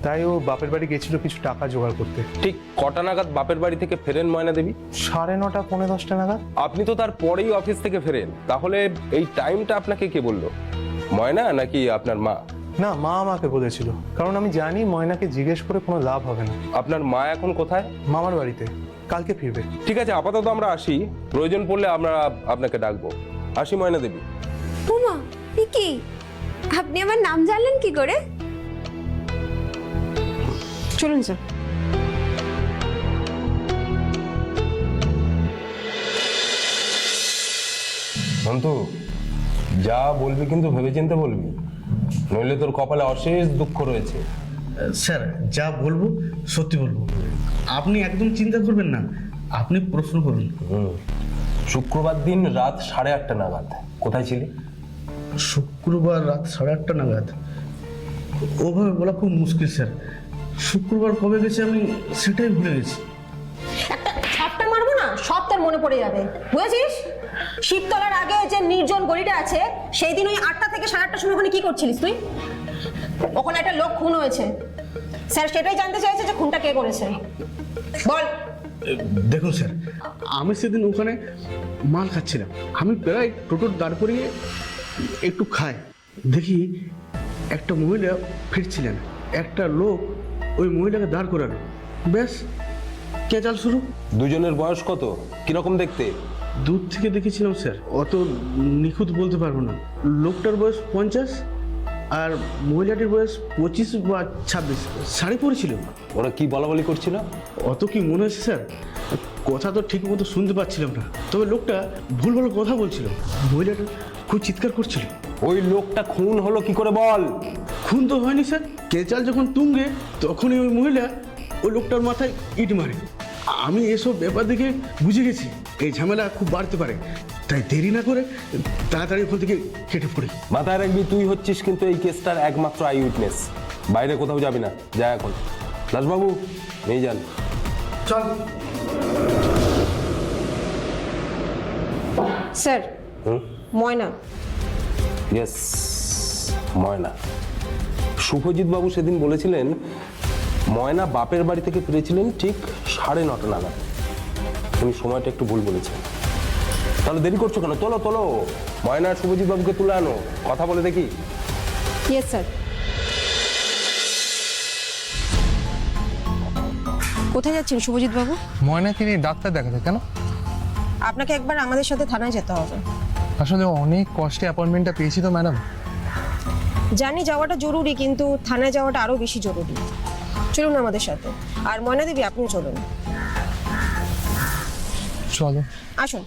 তাই ও বাপের বাড়ি গিয়েছিল কিছু টাকা জোগাড় করতে। ঠিক কটা নাগাদ বাপের বাড়ি থেকে ফেরেন ময়না দেবী? 9:30 পৌনে 10টা নাগাদ। আপনি তো তার পরেই অফিস থেকে ফেরেন, তাহলে এই টাইমটা আপনাকে কে বললো? ময়না নাকি আপনার মা? না, মা আমাকে বলেছিল, কারণ আমি জানি ময়নাকে জিজ্ঞেস করে কোনো লাভ হবে না। আপনার মা এখন কোথায়? মামার বাড়িতে, কালকে ফিরবে। ঠিক আছে, আপাতত আমরা আসি, প্রয়োজন পড়লে আমরা আপনাকে ডাকবো। আসি ময়না দেবী। ওমা, এ কি? আপনি আমার নাম জানলেন কি করে? চলুন স্যার। বন্ধু, যা বলবি কিন্তু ভেবেচিন্তে বলবি, নইলে তোর কপালে অশেষ দুঃখ রয়েছে। স্যার যা বলবো সত্যি বলবো, আপনি একদম চিন্তা করবেন না, আপনি প্রশ্ন করুন। শুক্রবার দিন রাত 8:30 নাগাদ কোথায় ছিলি? শুক্রবার রাত 8:30 নাগাদ? ওভাবে বলা খুব মুশকিল স্যার। শুক্রবার কবে গেছে আমি সেটাই ভুলে গেছি। একটা সব তোর মনে পড়ে যাবে, বুঝেছিস? শিবতলার আগে যে নির্জন গলিটা আছে, সেই দিন ওই 8টা থেকে 8:30টার সময় ওখানে কি করছিলিস তুই? ওখানে একটা লোক খুন হয়েছে, স্যার সেটাই জানতে চাইছে যে খুনটা কে করেছে। বল। দেখুন স্যার, আমি সেদিন ওখানে মাল খাচ্ছিলাম, আমি প্রায় টোটোর দাঁড় করিয়ে একটু খাই, দেখি একটা মহিলা ফিরছিলেন, একটা লোক ওই মহিলাকে দাঁড় করালো, ব্যাস কেচাল শুরু। দুজনের বয়স কত, কিরকম দেখতে? দূর থেকে দেখেছিলাম স্যার, অত নিখুঁত বলতে পারবো না। লোকটার বয়স 50 আর মহিলাটির বয়স 25 বা 26, শাড়ি পরেছিল। ওরা কি বলা বলি করছিল? অত কি মনে হচ্ছে স্যার, কথা তো ঠিক মতো শুনতে পাচ্ছিলাম না, তবে লোকটা ভুল ভাল কথা বলছিল, মহিলাটা খুব চিৎকার করছিল। ওই লোকটা খুন হলো কি করে বল? খুন তো হয়নি স্যার, কেচাল যখন তুঙ্গে তখনই ওই মহিলা ওই লোকটার মাথায় ইট মারে। আমি এসব ব্যাপার দেখে বুঝে গেছি এই ঝামেলা খুব বাড়তে পারে, তাই দেরি না করে তাড়াতাড়ি ওখান থেকে কেটে পড়ি। মাথায় রাখবি, তুই হচ্ছিস কিন্তু এই কেসটার একমাত্র আই উইটনেস, বাইরে কোথাও যাবি না, যা এখন। দাসবাবু নিয়ে যান। চল। স্যার, ময়না। ইয়েস, ময়না। শুভজিৎ বাবু সেদিন বলেছিলেন ময়না বাপের বাড়ি থেকে ফিরেছিলেন ঠিক 9:30 নাগাদ। উনি সময়টা একটু ভুল বলেছেন। তাহলে দেরি করছো কেন? তোলো তোলো, ময়না আর শুভজিৎ বাবুকে তুলে আনো, কথা বলে দেখি। Yes sir. কোথায় যাচ্ছেন শুভজিৎ বাবু? ময়নাকে নিয়ে ডাক্তার দেখাতে। কেন? আপনাকে একবার আমাদের সাথে থানায় যেতে হবে। আসলে অনেক কষ্টে অ্যাপয়েন্টমেন্টটা পেয়েছি তো ম্যাডাম। জানি যাওয়াটা জরুরি, কিন্তু থানায় যাওয়াটা আরো বেশি জরুরি। চলুন আমাদের সাথে। আর ময়না দেবী, আপনি চলুন। চলো। আসুন।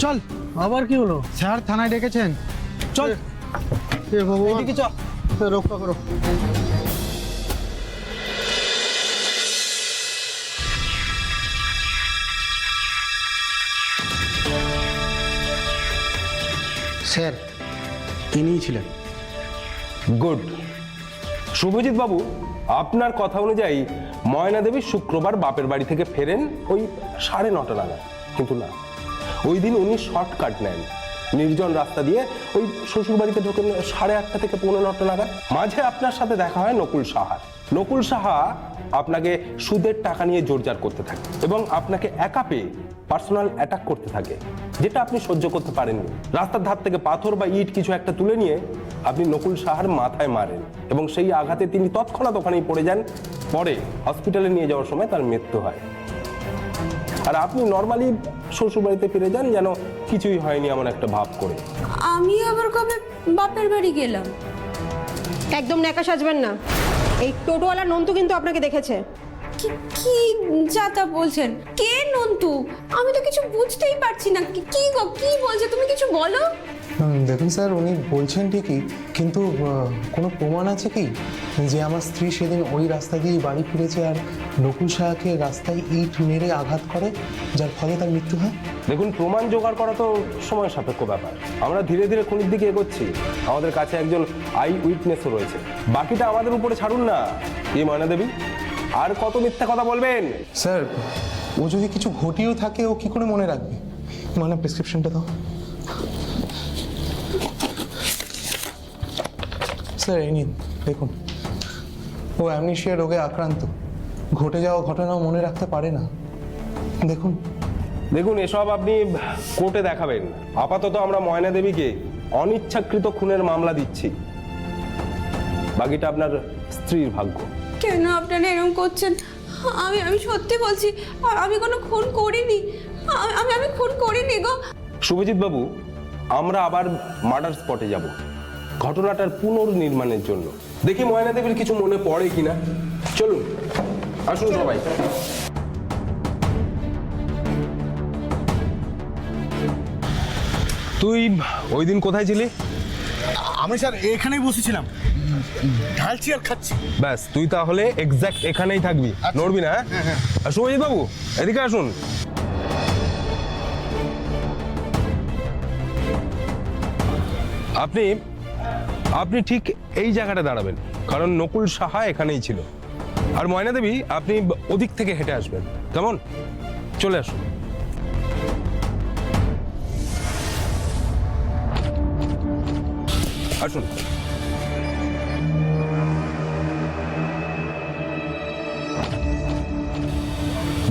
চল। আবার কি হলো? স্যার থানায় ডেকেছেন। চল। এ ভগবান, এদিকে চল, রক্ষা করো। স্যার ইনিই ছিলেন। গুড। শুভজিৎ বাবু, আপনার কথা অনুযায়ী ময়না দেবী শুক্রবার বাপের বাড়ি থেকে ফেরেন ওই 9:30 নাগাদ, কিন্তু না, ওই দিন উনি শর্টকাট নেন, নির্জন রাস্তা দিয়ে ওই শ্বশুর বাড়িতে ঢোকেন 8:30 থেকে 9:15 নাগাদ। মাঝে আপনার সাথে দেখা হয় নকুল সাহার। নকুল সাহা আপনাকে সুদের টাকা নিয়ে জোরজার করতে থাকে এবং আপনাকে একা পেয়ে পার্সোনাল অ্যাটাক করতে থাকে, যেটা আপনি সহ্য করতে পারেননি। রাস্তার ধার থেকে পাথর বা ইট কিছু একটা তুলে নিয়ে আপনি নকুল সাহার মাথায় মারেন এবং সেই আঘাতে তিনি তৎক্ষণাৎ ওখানেই পড়ে যান। পরে হসপিটালে নিয়ে যাওয়ার সময় তার মৃত্যু হয়। আর আপনি নর্মালি শ্বশুর বাড়িতে ফিরে যান যেন কিছুই হয়নি এমন একটা ভাব করে। আমি আবার কবে বাপের বাড়ি গেলাম? একদম ন্যাকা সাজবেন না। এই টোটোওয়ালা নন্তু কিন্তু আপনাকে দেখেছে। কি যা তা বলছেন? কে নন্তু? আমি তো কিছু বুঝতেই পারছি না। কি গো, কি বলছে? তুমি কিছু বলো। দেখুন স্যার, উনি বলছেন ঠিকই, কিন্তু কোনো প্রমাণ আছে কি যে আমার স্ত্রী সেদিন ওই রাস্তা দিয়ে বাড়ি ফিরেছে আর নকুল সাহাকে রাস্তায় ইট মেরে আঘাত করে, যার ফলে তার মৃত্যু হয়? দেখুন, প্রমাণ জোগাড় করা তো সময় সাপেক্ষ ব্যাপার। আমরা ধীরে ধীরে খুনির দিকে এগোচ্ছি। আমাদের কাছে একজন আই উইটনেসও রয়েছে। বাকিটা আমাদের উপরে ছাড়ুন না। এই ময়না দেবী, আর কত মিথ্যা কথা বলবেন? স্যার, ও যদি কিছু ঘটিয়েও থাকে ও কি করে মনে রাখবে? মানে প্রেসক্রিপশনটা দাও স্যার, এই নিন দেখুন। ও অ্যামনেশিয়া রোগে আক্রান্ত, ঘটে যাওয়া ঘটনাও মনে রাখতে পারে না। দেখুন দেখুন, এসব আপনি কোর্টে দেখাবেন। আপাতত আমরা ময়না দেবীকে অনিচ্ছাকৃত খুনের মামলা দিচ্ছি, বাকিটা আপনার স্ত্রীর ভাগ্য। কেন আপনারা এরকম করছেন? আমি সত্যি বলছি, আমি কোনো খুন করিনি। আমি খুন করিনি গো। শুভজিৎ বাবু, আমরা আবার মার্ডার স্পটে যাব ঘটনাটার পুনর্নির্মাণের জন্য। দেখি ময়না দেবীর কিছু মনে পড়ে কিনা। চলুন, আসুন সবাই। তুই ওই দিন কোথায় ছিলি? আমি স্যার এখানেই বসেছিলাম, ঢালছি আর খাচ্ছি। ব্যাস, তুই তাহলে এক্স্যাক্ট এখানেই থাকবি, নড়বি না। হ্যাঁ। আর শুভজিৎ বাবু, এদিকে আসুন। আপনি ঠিক এই জায়গাটা দাঁড়াবেন, কারণ নকুল সাহা এখানেই ছিল। আর ময়না দেবী, আপনি ওদিক থেকে হেঁটে আসবেন, কেমন? চলে আসুন। আসুন।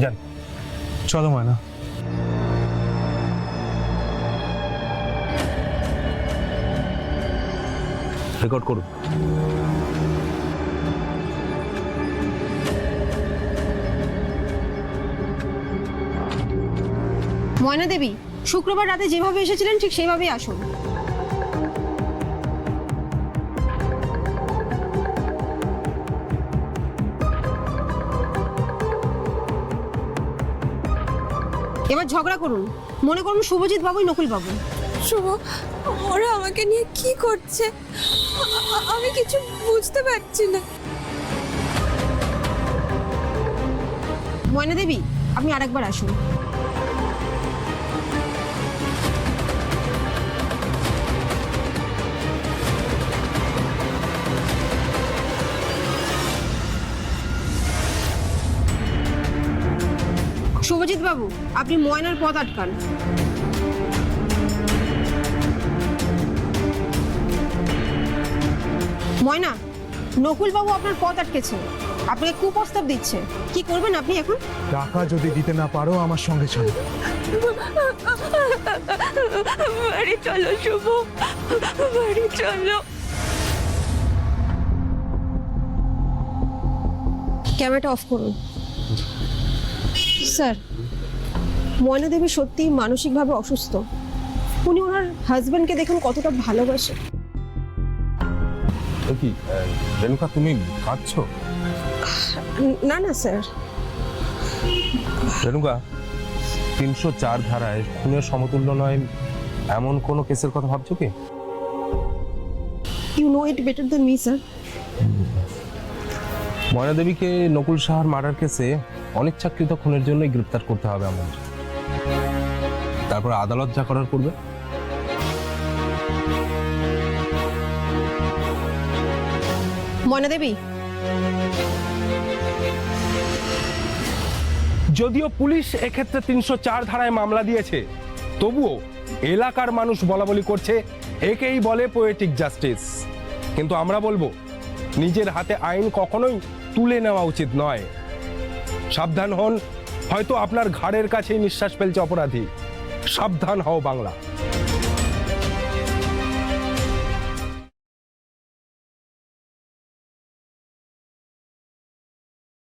যান। চলো ময়না। রেকর্ড করুন। ময়না দেবী, শুক্রবার রাতে যেভাবে এসেছিলেন ঠিক সেইভাবেই আসুন। এবার ঝগড়া করুন, মনে করুন শুভজিৎ বাবুই নকুল বাবু। শুভ, ওরা আমাকে নিয়ে কি করছে আমি কিছু বুঝতে পারছি না। ময়না দেবী, আপনি আরেকবার আসুন। শুভজিৎ বাবু, আপনি ময়নার পথ আটকান। ময়না, নকুল বাবু আপনার পথ আটকেছে, আপনাকে কুপ্রস্তাব দিচ্ছে, কি করবেন আপনি এখন? টাকা যদি দিতে না পারো আমার সঙ্গে চলো। বাড়ি চলো শুভ, বাড়ি চলো। ক্যামেরাটা অফ করুন। স্যার, ময়না দেবী সত্যি মানসিকভাবে অসুস্থ। উনি ওনার হাজবেন্ডকে দেখুন কতটা ভালোবাসে। কি রেণুকা, তুমি কাঁদছো? না না স্যার। রেণুকা, 304 ধারায় খুনের সমতুল্য নয় এমন কোনো কেসের কথা ভাবছো কি? You know it better than me sir. Moyna দেবীকে নকুল সাহার মার্ডার কেসে অনিচ্ছাকৃত খুনের জন্যই গ্রেপ্তার করতে হবে আমাদের। তারপর আদালত যা করার করবে। ময়না দেবী, যদিও পুলিশ এক্ষেত্রে 304 ধারায় মামলা দিয়েছে, তবুও এলাকার মানুষ বলাবলি করছে একেই বলে পোয়েটিক জাস্টিস। কিন্তু আমরা বলবো, নিজের হাতে আইন কখনোই তুলে নেওয়া উচিত নয়। সাবধান হন, হয়তো আপনার ঘাড়ের কাছেই নিঃশ্বাস ফেলছে অপরাধী। সাবধান হও বাংলা।